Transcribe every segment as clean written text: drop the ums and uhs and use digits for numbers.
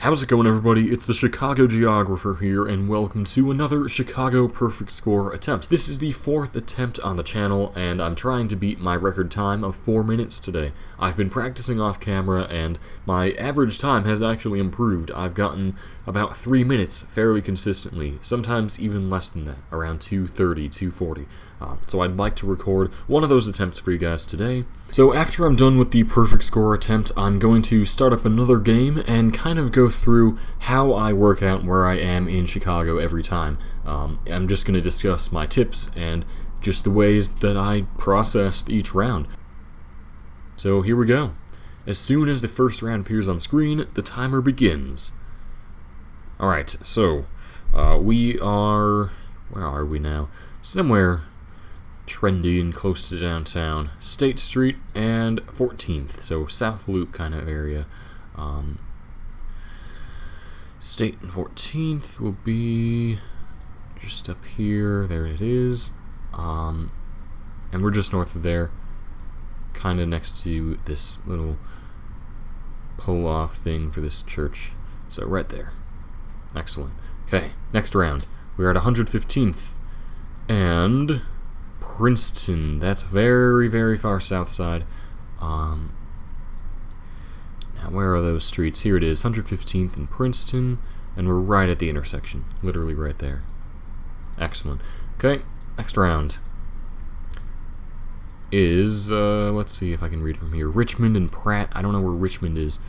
How's it going, everybody? It's the Chicago Geographer here, and welcome to another Chicago Perfect Score attempt. This is the fourth attempt on the channel, and I'm trying to beat my record time of 4 minutes today. I've been practicing off camera, and my average time has actually improved. I've gotten about 3 minutes fairly consistently, sometimes even less than that, around 2:30, 2:40. So I'd like to record one of those attempts for you guys today. So after I'm done with the perfect score attempt, I'm going to start up another game and kind of go through how I work out where I am in Chicago every time. I'm just going to discuss my tips and just the ways that I processed each round. So here we go. As soon as the first round appears on screen, the timer begins. Alright, so we are... where are we now? Somewhere trendy and close to downtown. State Street and 14th, so South Loop kind of area. State and 14th will be just up here. There it is. And we're just north of there, kind of next to this little pull-off thing for this church. So right there. Excellent. Okay, next round. We're at 115th and Princeton. That's very, very far south side. Now, where are those streets? Here it is, 115th and Princeton, and we're right at the intersection. Literally right there. Excellent. Okay, next round is, let's see if I can read from here. Richmond and Pratt. I don't know where Richmond is.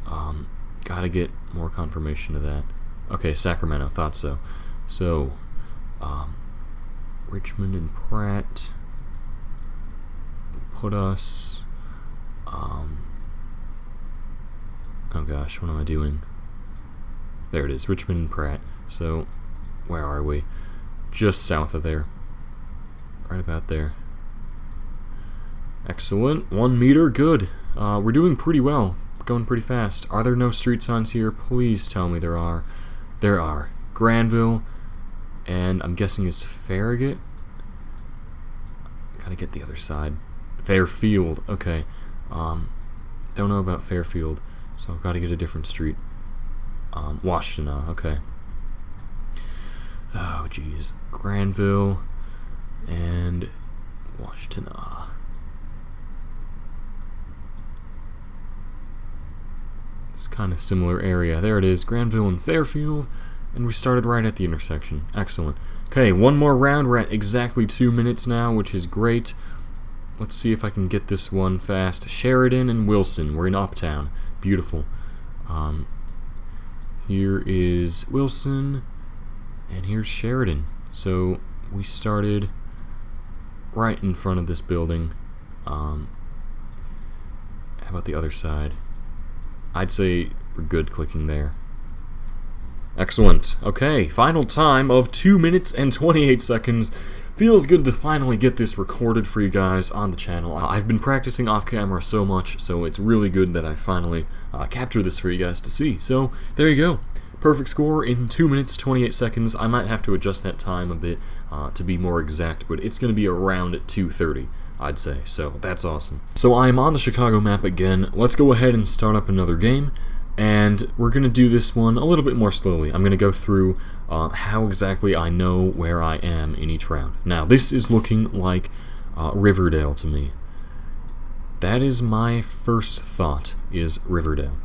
Gotta get more confirmation of that. Okay, Sacramento. Thought so. So, Richmond and Pratt put us, oh gosh, what am I doing? There it is, Richmond and Pratt. So, where are we? Just south of there. Right about there. Excellent. 1 meter, good. We're doing pretty well. Going pretty fast. Are there no street signs here? Please tell me there are. There are. Granville, and I'm guessing is Farragut. Gotta get the other side. Fairfield, okay. Don't know about Fairfield, so I've got to get a different street. Washtenaw, okay. Oh, jeez. Granville and Washtenaw. It's kind of similar area. There it is, Granville and Fairfield. And we started right at the intersection. Excellent. Okay, one more round. We're at exactly 2 minutes now, which is great. Let's see if I can get this one fast. Sheridan and Wilson. We're in Uptown. Beautiful. Here is Wilson, and here's Sheridan. So we started right in front of this building. How about the other side? I'd say we're good clicking there. Excellent. Okay, final time of 2 minutes and 28 seconds. Feels good to finally get this recorded for you guys on the channel. I've been practicing off camera so much, so it's really good that I finally captured this for you guys to see. So, there you go. Perfect score in 2 minutes, 28 seconds. I might have to adjust that time a bit to be more exact, but it's going to be around 2:30. I'd say, so that's awesome. So I'm on the Chicago map again. Let's go ahead and start up another game. And we're going to do this one a little bit more slowly. I'm going to go through how exactly I know where I am in each round. Now, this is looking like Riverdale to me. That is my first thought, is Riverdale.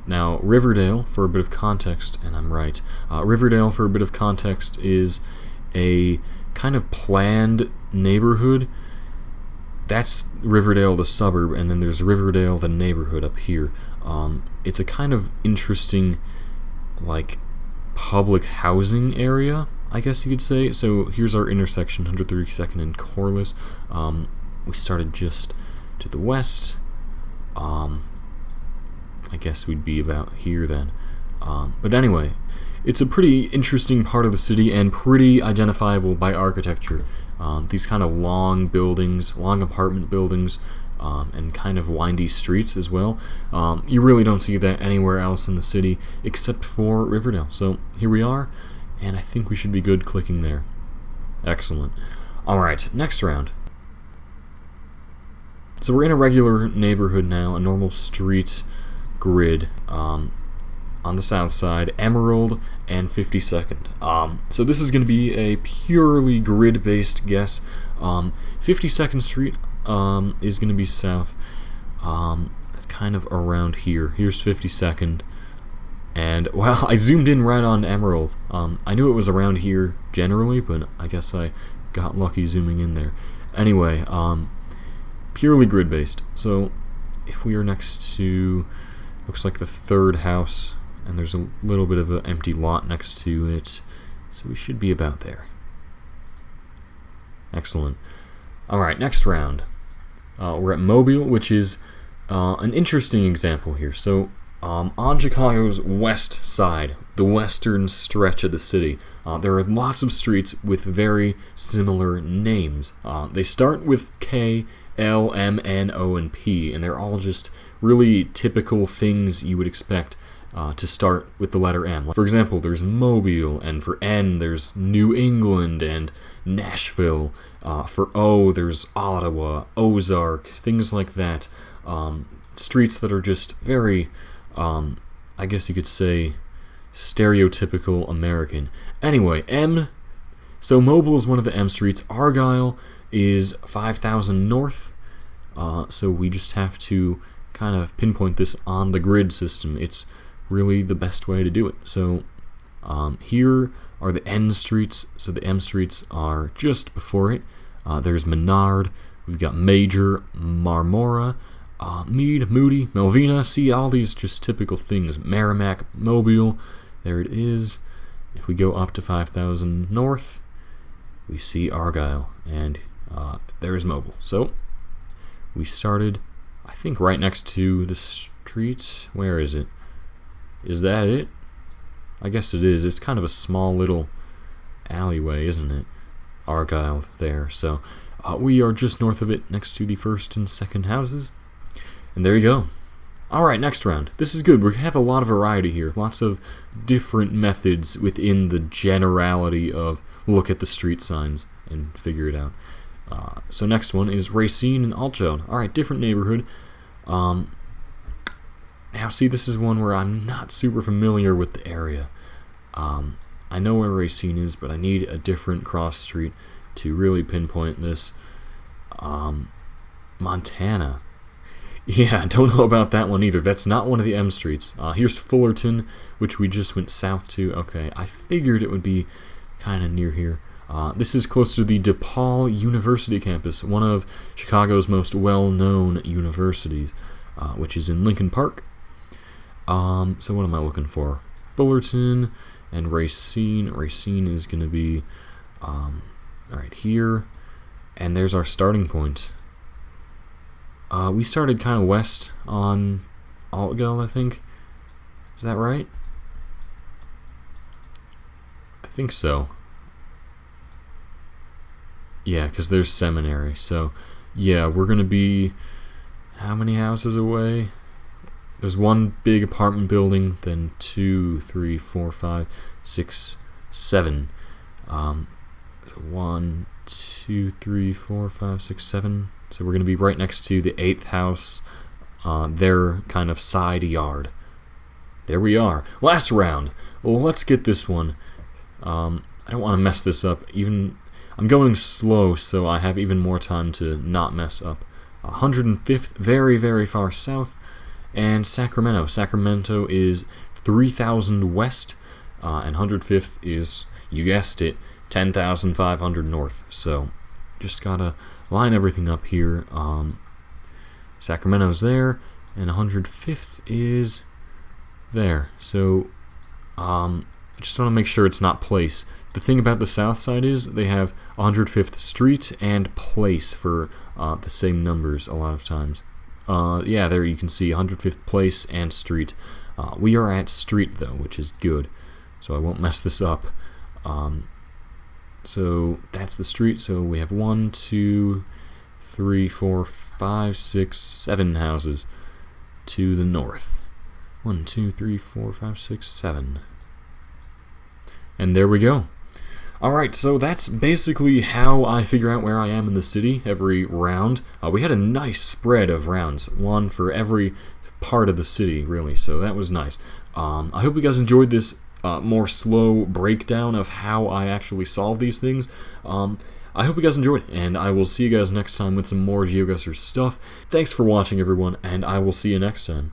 Now, Riverdale, for a bit of context, and I'm right, Riverdale, for a bit of context, is a kind of planned neighborhood. That's Riverdale, the suburb, and then there's Riverdale, the neighborhood, up here. It's a kind of interesting, like, public housing area, I guess you could say. So here's our intersection, 132nd and Corliss. We started just to the west. I guess we'd be about here then. But anyway, it's a pretty interesting part of the city and pretty identifiable by architecture. These kind of long buildings, long apartment buildings, and kind of windy streets as well. You really don't see that anywhere else in the city except for Riverdale. So here we are, and I think we should be good clicking there. Excellent. Alright, next round. So we're in a regular neighborhood now, a normal street grid. on the south side, Emerald, and 52nd. So this is going to be a purely grid-based guess. 52nd Street is going to be south, kind of around here. Here's 52nd. And, well, I zoomed in right on Emerald. I knew it was around here generally, but I guess I got lucky zooming in there. Anyway, purely grid-based. So, if we are next to, looks like the third house, and there's a little bit of an empty lot next to it, so we should be about there. Excellent. Alright, next round. We're at Mobile, which is an interesting example here. So, on Chicago's west side, the western stretch of the city, there are lots of streets with very similar names. They start with K, L, M, N, O, and P, and they're all just really typical things you would expect to start with the letter M. For example, there's Mobile, and for N, there's New England and Nashville. For O, there's Ottawa, Ozark, things like that. Streets that are just very, I guess you could say, stereotypical American. Anyway, M, so Mobile is one of the M streets. Argyle is 5,000 north, so we just have to kind of pinpoint this on the grid system. It's really the best way to do it. So here are the N streets, so the M streets are just before it. There's Menard, we've got Major, Marmora, Meade, Moody, Melvina. See, all these just typical things. Merrimack, Mobile, there it is. If we go up to 5,000 north, we see Argyle, and there's Mobile. So we started, I think, right next to the streets. Where is it? Is that it? I guess it is. It's kind of a small little alleyway, isn't it? Argyle there. So we are just north of it, next to the first and second houses. And there you go. Alright, next round. This is good. We have a lot of variety here. Lots of different methods within the generality of look at the street signs and figure it out. So next one is Racine and Altgeld. Alright, different neighborhood. Now see, this is one where I'm not super familiar with the area. I know where Racine is, but I need a different cross street to really pinpoint this. Montana. Yeah, I don't know about that one either. That's not one of the M streets. Here's Fullerton, which we just went south to. Okay, I figured it would be kind of near here. This is close to the DePaul University campus, one of Chicago's most well-known universities, which is in Lincoln Park. So what am I looking for? Fullerton and Racine. Racine is going to be right here, and there's our starting point. We started kind of west on Altgeld, I think. Is that right? I think so. Yeah, because there's Seminary. So, yeah, we're going to be how many houses away? There's one big apartment building, then 2, 3, 4, 5, 6, 7. 1, 2, 3, 4, 5, 6, 7. So we're going to be right next to the 8th house, their kind of side yard. There we are. Last round. Well, let's get this one. I don't want to mess this up. I'm going slow, so I have even more time to not mess up. 105th, very, very far south. And Sacramento. Sacramento is 3,000 west, and 105th is, you guessed it, 10,500 north. So just gotta line everything up here. Sacramento's there, and 105th is there. So I just want to make sure it's not place. The thing about the south side is they have 105th Street and place for the same numbers a lot of times. Yeah, there you can see 105th Place and Street. We are at Street, though, which is good, so I won't mess this up. So that's the street. So we have 1, 2, 3, 4, 5, 6, 7 houses to the north. 1, 2, 3, 4, 5, 6, 7. And there we go. Alright, so that's basically how I figure out where I am in the city every round. We had a nice spread of rounds, one for every part of the city, really, so that was nice. I hope you guys enjoyed this more slow breakdown of how I actually solve these things. I hope you guys enjoyed it, and I will see you guys next time with some more Geoguessr stuff. Thanks for watching, everyone, and I will see you next time.